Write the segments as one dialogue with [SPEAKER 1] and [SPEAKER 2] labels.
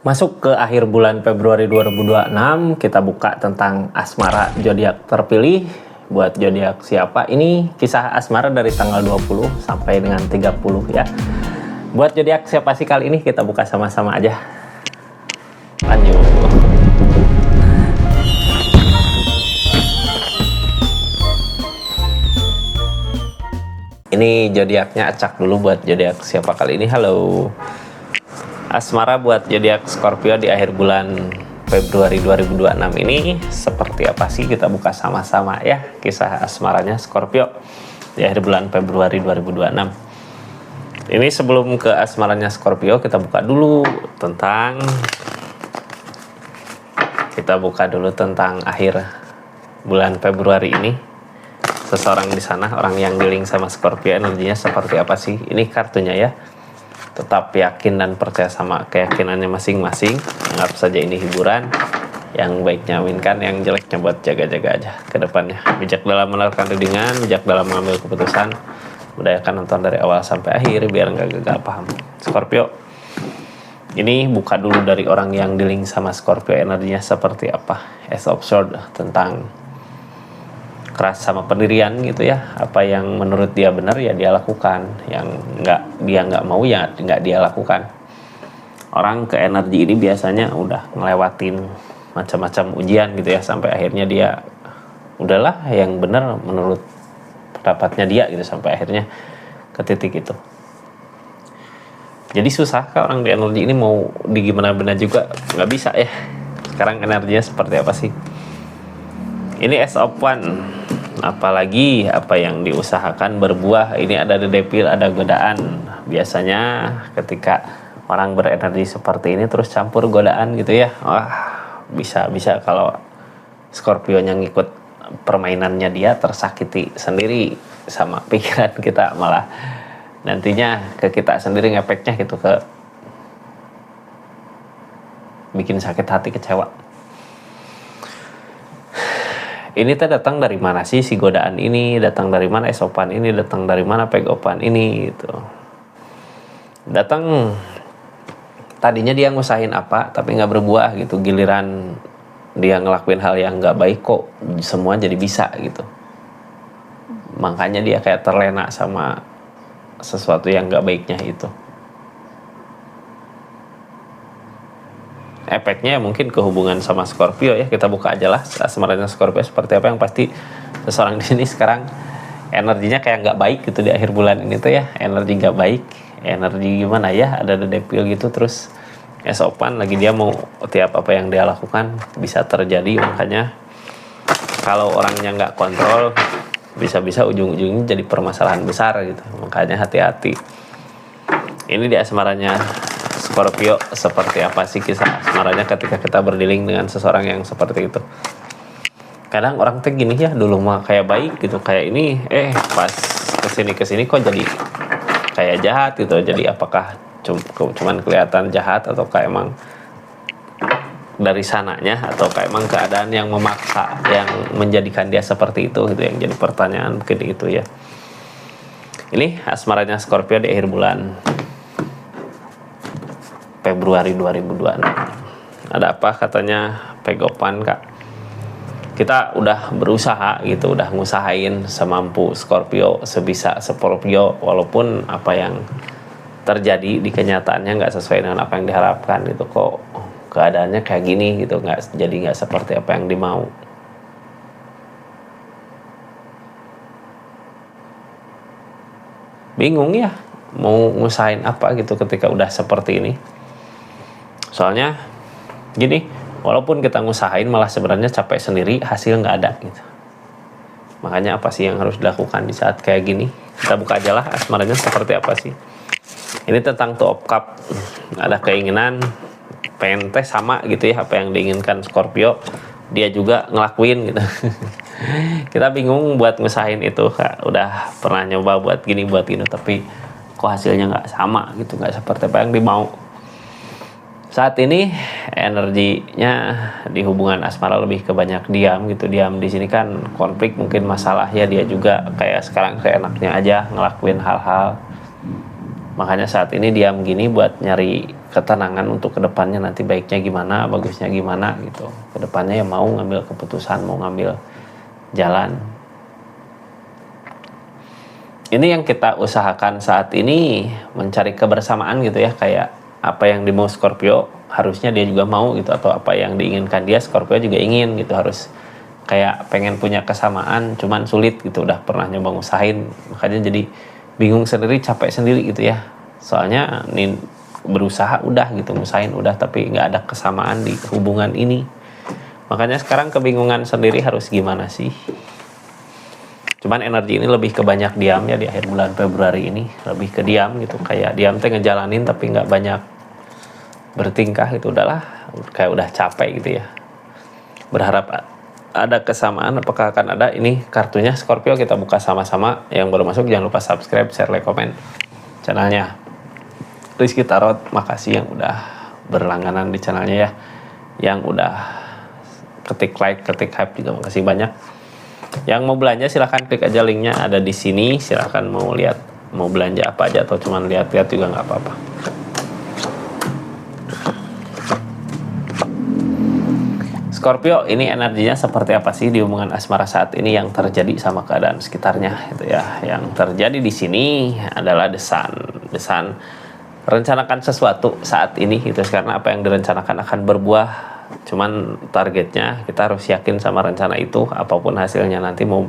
[SPEAKER 1] Masuk ke akhir bulan Februari 2026, kita buka tentang asmara zodiak terpilih. Buat zodiak siapa? Ini kisah asmara dari tanggal 20 sampai dengan 30 ya. Buat zodiak siapa sih kali ini? Kita buka sama-sama aja. Lanjut. Ini zodiaknya acak dulu buat zodiak siapa kali ini. Halo. Asmara buat zodiak Scorpio di akhir bulan Februari 2026 ini seperti apa sih? Kita buka sama-sama ya kisah asmaranya Scorpio di akhir bulan Februari 2026. Ini sebelum ke asmaranya Scorpio, kita buka dulu tentang akhir bulan Februari ini. Seseorang di sana, orang yang dealing sama Scorpio, energinya seperti apa sih? Ini kartunya ya. Tetap yakin dan percaya sama keyakinannya masing-masing. Anggap saja ini hiburan. Yang baiknya aminkan, yang jeleknya buat jaga-jaga aja ke depannya. Bijak dalam menerapkan readingan, bijak dalam mengambil keputusan. Udayakan nonton dari awal sampai akhir biar nggak gagal paham. Scorpio, ini buka dulu dari orang yang dealing sama Scorpio, energinya seperti apa. Ace of Swords, tentang keras sama pendirian gitu ya. Apa yang menurut dia benar ya dia lakukan, yang dia nggak mau ya nggak dia lakukan. Orang ke energi ini biasanya udah ngelewatin macam-macam ujian gitu ya, sampai akhirnya dia udahlah yang benar menurut pendapatnya dia gitu, sampai akhirnya ke titik itu. Jadi susah kalau orang di energi ini mau di gimana-gimana juga nggak bisa ya. Sekarang energinya seperti apa sih? Ini Ace of Wands. Apalagi apa yang diusahakan berbuah. Ini ada the devil, ada godaan. Biasanya ketika orang berenergi seperti ini terus campur godaan gitu ya. Wah, bisa kalau Scorpio-nya ngikut permainannya dia, tersakiti sendiri sama pikiran kita, malah nantinya ke kita sendiri ngefeknya gitu, ke bikin sakit hati, kecewa. Ini teh datang dari mana sih si godaan ini? Datang dari mana esopan ini? Datang dari mana pegopan ini? Gitu. Datang tadinya dia ngusahin apa tapi nggak berbuah gitu. Giliran dia ngelakuin hal yang nggak baik kok semua jadi bisa gitu. Makanya dia kayak terlena sama sesuatu yang nggak baiknya itu. Efeknya mungkin kehubungan sama Scorpio ya. Kita buka aja lah asmaranya Scorpio seperti apa. Yang pasti seseorang di sini sekarang energinya kayak nggak baik gitu di akhir bulan ini tuh ya. Energi nggak baik, energi gimana ya, ada the devil gitu. Terus esopan lagi, dia mau tiap apa yang dia lakukan bisa terjadi. Makanya kalau orangnya nggak kontrol, bisa-bisa ujung-ujungnya jadi permasalahan besar gitu. Makanya hati-hati. Ini di asmaranya Scorpio seperti apa sih kisah asmaranya ketika kita berdealing dengan seseorang yang seperti itu. Kadang orang tuh gini ya, dulu mah kayak baik gitu, kayak ini pas kesini kok jadi kayak jahat gitu. Jadi apakah cuman kelihatan jahat atau kayak emang dari sananya, atau kayak emang keadaan yang memaksa yang menjadikan dia seperti itu gitu, yang jadi pertanyaan mungkin itu ya. Ini asmaranya Scorpio di akhir bulan Februari 2026. Ada apa katanya pegopan kak? Kita udah berusaha gitu, udah ngusahain semampu Scorpio, sebisa Scorpio, walaupun apa yang terjadi di kenyataannya nggak sesuai dengan apa yang diharapkan gitu. Kok keadaannya kayak gini gitu, nggak seperti apa yang dimau. Bingung ya mau ngusahain apa gitu ketika udah seperti ini. Soalnya gini, walaupun kita ngusahain malah sebenarnya capek sendiri, hasil nggak ada gitu. Makanya apa sih yang harus dilakukan di saat kayak gini? Kita buka aja lah asmaranya seperti apa sih. Ini tentang Two of Cups. Ada keinginan pengen teh sama gitu ya, apa yang diinginkan Scorpio dia juga ngelakuin gitu. Kita bingung buat ngusahain itu, Kak. Udah pernah nyoba buat gini tapi kok hasilnya nggak sama gitu, nggak seperti apa yang dimau. Saat ini energinya di hubungan asmara lebih ke banyak diam gitu. Diam di sini kan konflik, mungkin masalah ya, dia juga kayak sekarang seenaknya aja ngelakuin hal-hal. Makanya saat ini diam gini buat nyari ketenangan untuk kedepannya nanti baiknya gimana, bagusnya gimana gitu. Kedepannya ya mau ngambil keputusan, mau ngambil jalan. Ini yang kita usahakan saat ini, mencari kebersamaan gitu ya, kayak apa yang dimau Scorpio harusnya dia juga mau gitu, atau apa yang diinginkan dia Scorpio juga ingin gitu. Harus kayak pengen punya kesamaan, cuman sulit gitu, udah pernah nyoba ngusahain, makanya jadi bingung sendiri, capek sendiri gitu ya. Soalnya ini berusaha udah gitu, ngusahain udah, tapi nggak ada kesamaan di hubungan ini. Makanya sekarang kebingungan sendiri harus gimana sih. Cuman energi ini lebih ke banyak diam ya di akhir bulan Februari ini, lebih ke diam gitu, kayak diam teh ngejalanin tapi nggak banyak bertingkah gitu. Udahlah, kayak udah capek gitu ya. Berharap ada kesamaan. Apakah akan ada? Ini kartunya Scorpio, kita buka sama-sama. Yang baru masuk jangan lupa subscribe, share, like, komen channelnya Rizky Tarot. Makasih yang udah berlangganan di channelnya ya, yang udah ketik like, ketik hype juga makasih banyak. Yang mau belanja silahkan klik aja linknya ada di sini. Silahkan mau lihat mau belanja apa aja, atau cuman lihat-lihat juga nggak apa-apa. Scorpio, ini energinya seperti apa sih di hubungan asmara saat ini yang terjadi sama keadaan sekitarnya gitu ya. Yang terjadi di sini adalah desan rencanakan sesuatu saat ini gitu, karena apa yang direncanakan akan berbuah. Cuman targetnya kita harus yakin sama rencana itu, apapun hasilnya nanti, mau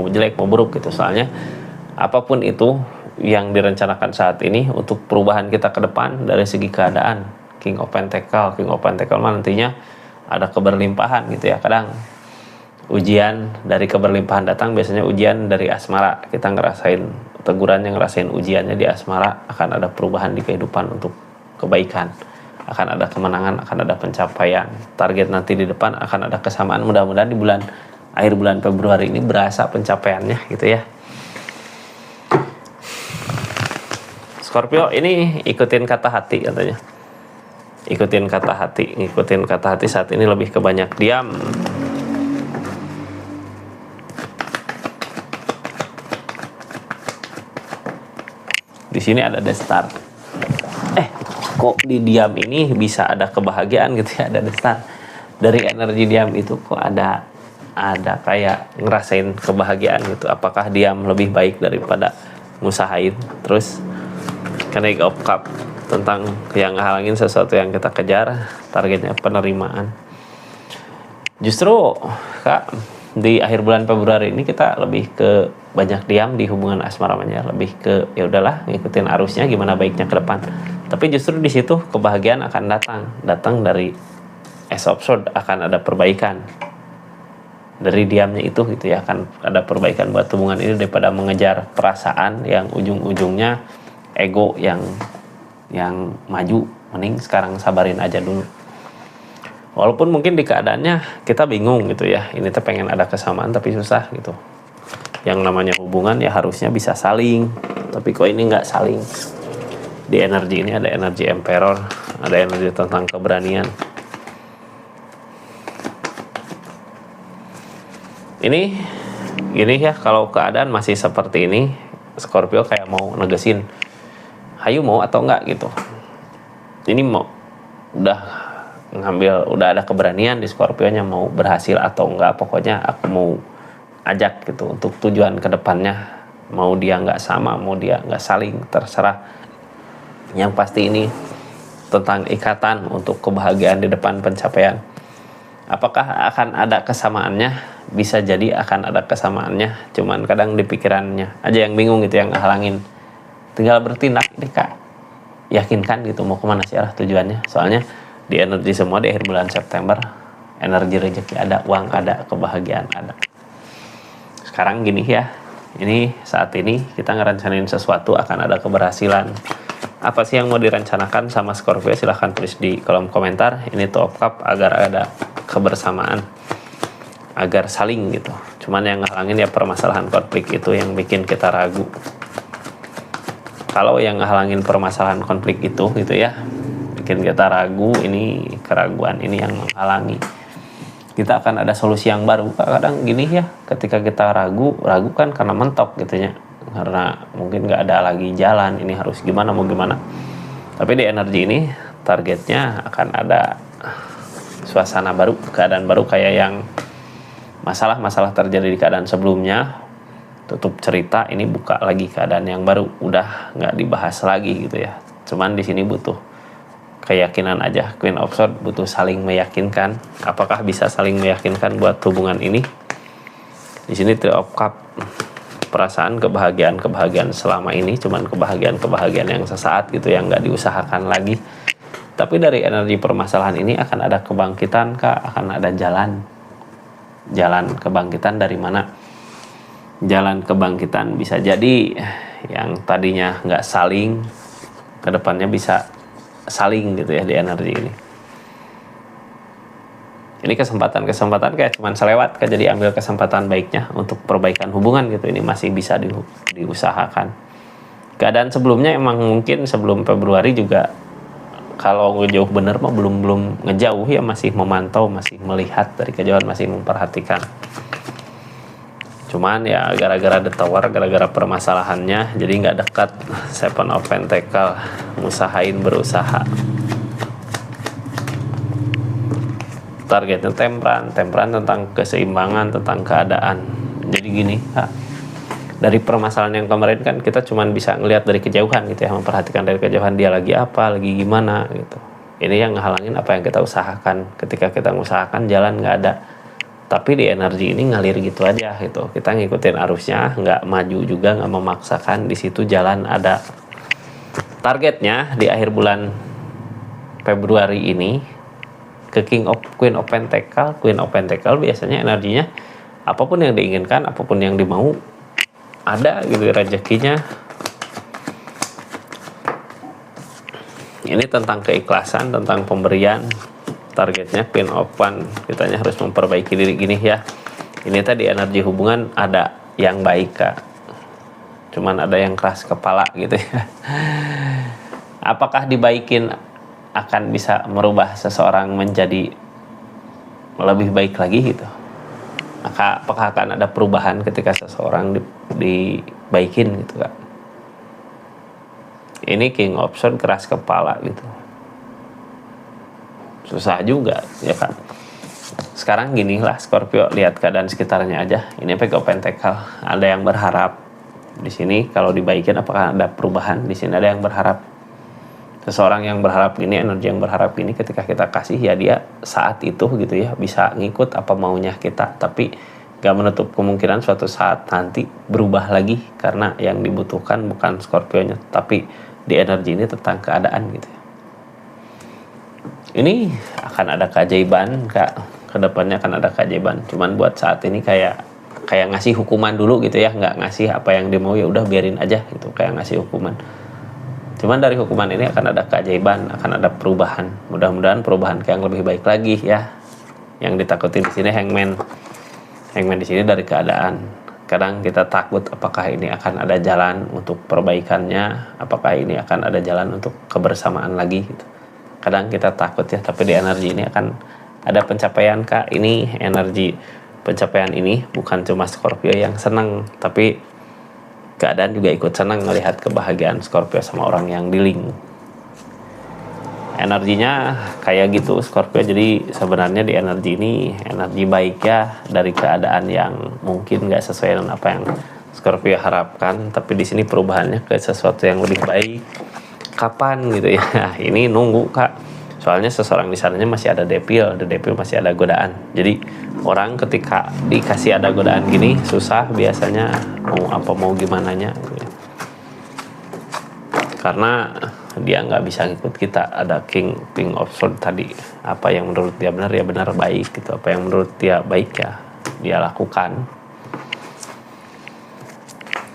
[SPEAKER 1] jelek mau buruk gitu. Soalnya apapun itu yang direncanakan saat ini untuk perubahan kita ke depan dari segi keadaan. King of Pentacle mah nantinya ada keberlimpahan gitu ya. Kadang ujian dari keberlimpahan datang, biasanya ujian dari asmara. Kita ngerasain tegurannya, ngerasain ujiannya di asmara, akan ada perubahan di kehidupan untuk kebaikan, akan ada kemenangan, akan ada pencapaian target nanti di depan, akan ada kesamaan. Mudah-mudahan di akhir bulan Februari ini berasa pencapaiannya gitu ya. Scorpio, ini ikutin kata hati katanya. Ngikutin kata hati saat ini lebih ke banyak diam. Di sini ada The Star. Kok di diam ini bisa ada kebahagiaan gitu ya, ada The Star. Dari energi diam itu kok ada kayak ngerasain kebahagiaan gitu. Apakah diam lebih baik daripada ngusahain? Terus King of Cup, tentang yang ngehalangin sesuatu yang kita kejar, targetnya penerimaan. Justru Kak, di akhir bulan Februari ini kita lebih ke banyak diam di hubungan asmaramanya, lebih ke ya udahlah ngikutin arusnya gimana baiknya ke depan. Tapi justru di situ kebahagiaan akan datang dari Ace of Swords, akan ada perbaikan dari diamnya itu gitu ya, akan ada perbaikan buat hubungan ini daripada mengejar perasaan yang ujung-ujungnya ego yang maju. Mending sekarang sabarin aja dulu, walaupun mungkin di keadaannya kita bingung gitu ya, ini tuh pengen ada kesamaan tapi susah gitu. Yang namanya hubungan ya harusnya bisa saling, tapi kok ini nggak saling. Di energi ini ada energi Emperor, ada energi tentang keberanian. Ini gini ya, kalau keadaan masih seperti ini, Scorpio kayak mau negesin, hayu mau atau enggak gitu. Ini mau udah ada keberanian di Scorpio-nya, mau berhasil atau enggak, pokoknya aku mau ajak gitu untuk tujuan kedepannya. Mau dia nggak sama, mau dia nggak saling, terserah. Yang pasti ini tentang ikatan untuk kebahagiaan di depan, pencapaian. Apakah akan ada kesamaannya? Bisa jadi akan ada kesamaannya, cuman kadang di pikirannya aja yang bingung gitu, yang ngehalangin. Tinggal bertindak deh Kak, yakinkan gitu mau kemana sih arah tujuannya. Soalnya di energi semua di akhir bulan September, energi rezeki ada, uang ada, kebahagiaan ada. Sekarang gini ya, ini saat ini kita ngerencanain sesuatu, akan ada keberhasilan. Apa sih yang mau direncanakan sama Scorpio? Silahkan tulis di kolom komentar. Ini Two of Cup, agar ada kebersamaan, agar saling gitu. Cuman yang ngehalangin ya permasalahan konflik itu yang bikin kita ragu. Kalau yang ngehalangin permasalahan konflik itu gitu ya, bikin kita ragu, ini keraguan ini yang menghalangi. Kita akan ada solusi yang baru. Kadang gini ya, ketika kita ragu kan karena mentok gitu ya, karena mungkin nggak ada lagi jalan, ini harus gimana mau gimana. Tapi di energi ini targetnya akan ada suasana baru, keadaan baru kayak yang masalah-masalah terjadi di keadaan sebelumnya tutup cerita, ini buka lagi keadaan yang baru, udah nggak dibahas lagi gitu ya. Cuman di sini butuh keyakinan aja. Queen of Swords butuh saling meyakinkan. Apakah bisa saling meyakinkan buat hubungan ini? Di sini Three of Cups, perasaan kebahagiaan selama ini cuman kebahagiaan yang sesaat gitu, yang nggak diusahakan lagi. Tapi dari energi permasalahan ini akan ada kebangkitan kak, akan ada jalan kebangkitan. Dari mana jalan kebangkitan? Bisa jadi yang tadinya nggak saling, kedepannya bisa saling gitu ya di energi ini. Ini kesempatan kayak cuman selewat kan, jadi ambil kesempatan baiknya untuk perbaikan hubungan gitu. Ini masih bisa diusahakan. Keadaan sebelumnya emang mungkin sebelum Februari juga kalau ngejauh bener mah belum ngejauh ya, masih memantau, masih melihat dari kejauhan, masih memperhatikan. Cuman ya gara-gara The Tower, gara-gara permasalahannya jadi nggak dekat. Seven of Pentacles, ngusahain, berusaha. Targetnya temperan tentang keseimbangan, tentang keadaan. Jadi gini, dari permasalahan yang kemarin kan kita cuman bisa ngelihat dari kejauhan gitu ya, memperhatikan dari kejauhan dia lagi apa, lagi gimana gitu. Ini yang ngehalangin apa yang kita usahakan. Ketika kita mengusahakan jalan nggak ada. Tapi di energi ini ngalir gitu aja gitu. Kita ngikutin arusnya, nggak maju juga, nggak memaksakan. Di situ jalan ada. Targetnya di akhir bulan Februari ini ke Queen of Pentacles biasanya energinya apapun yang diinginkan, apapun yang dimau ada gitu rezekinya. Ini tentang keikhlasan, tentang pemberian. Targetnya Queen of Wands, kitanya harus memperbaiki diri gini ya. Ini tadi energi hubungan ada yang baik kak, cuman ada yang keras kepala gitu ya. Apakah dibaikin akan bisa merubah seseorang menjadi lebih baik lagi gitu? Apakah akan ada perubahan ketika seseorang dibaikin gitu kak? Ini King of Swords keras kepala gitu, susah juga ya kak. Sekarang gini lah Scorpio, lihat keadaan sekitarnya aja. Ini Page of Pentacles, ada yang berharap di sini kalau dibaikin apakah ada perubahan? Di sini ada yang berharap. Seseorang yang berharap gini, energi yang berharap gini, ketika kita kasih ya dia saat itu gitu ya bisa ngikut apa maunya kita, tapi gak menutup kemungkinan suatu saat nanti berubah lagi, karena yang dibutuhkan bukan Scorpio-nya tapi di energi ini tentang keadaan gitu ya. Ini akan ada keajaiban kak, kedepannya akan ada keajaiban. Cuman buat saat ini kayak ngasih hukuman dulu gitu ya, nggak ngasih apa yang dia mau, ya udah biarin aja gitu, kayak ngasih hukuman. Cuman dari hukuman ini akan ada keajaiban, akan ada perubahan. Mudah-mudahan perubahan yang lebih baik lagi ya. Yang ditakutin di sini Hangman di sini dari keadaan. Kadang kita takut apakah ini akan ada jalan untuk perbaikannya, apakah ini akan ada jalan untuk kebersamaan lagi gitu. Kadang kita takut ya, tapi di energi ini akan ada pencapaian kak. Ini energi pencapaian ini bukan cuma Scorpio yang senang, tapi keadaan juga ikut senang melihat kebahagiaan Scorpio sama orang yang di link. Energinya kayak gitu Scorpio. Jadi sebenarnya di energi ini energi baik ya, dari keadaan yang mungkin nggak sesuai dengan apa yang Scorpio harapkan, tapi di sini perubahannya ke sesuatu yang lebih baik. Kapan gitu ya? Ini nunggu kak. Soalnya seseorang di sananya masih ada devil masih ada godaan. Jadi orang ketika dikasih ada godaan gini susah biasanya mau gimana nya gitu. Karena dia nggak bisa ngikut kita. Ada King of Swords tadi, apa yang menurut dia benar ya benar baik gitu, apa yang menurut dia baik ya dia lakukan.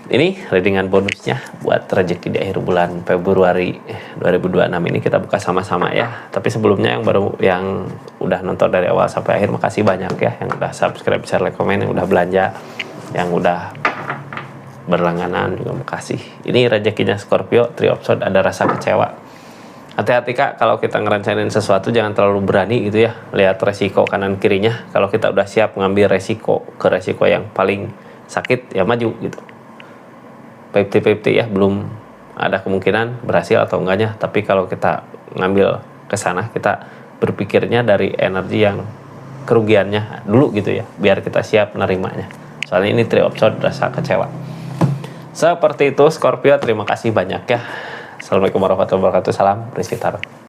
[SPEAKER 1] Ini readingan bonusnya buat rezeki di akhir bulan Februari 2026 ini kita buka sama-sama ya. Tapi sebelumnya yang udah nonton dari awal sampai akhir, makasih banyak ya, yang udah subscribe, share, like, komen, yang udah belanja, yang udah berlangganan juga makasih. Ini rezekinya Scorpio, Three of Swords, ada rasa kecewa. Hati-hati kak, kalau kita ngerencanain sesuatu jangan terlalu berani gitu ya. Lihat resiko kanan kirinya. Kalau kita udah siap ngambil resiko yang paling sakit ya maju gitu. 50-50 ya, belum ada kemungkinan berhasil atau enggaknya. Tapi kalau kita ngambil ke sana, kita berpikirnya dari energi yang kerugiannya dulu gitu ya, biar kita siap nerimanya. Soalnya ini 3 of Swords rasa kecewa. Seperti itu Scorpio, terima kasih banyak ya. Assalamualaikum warahmatullahi wabarakatuh. Salam Rizky Tarot.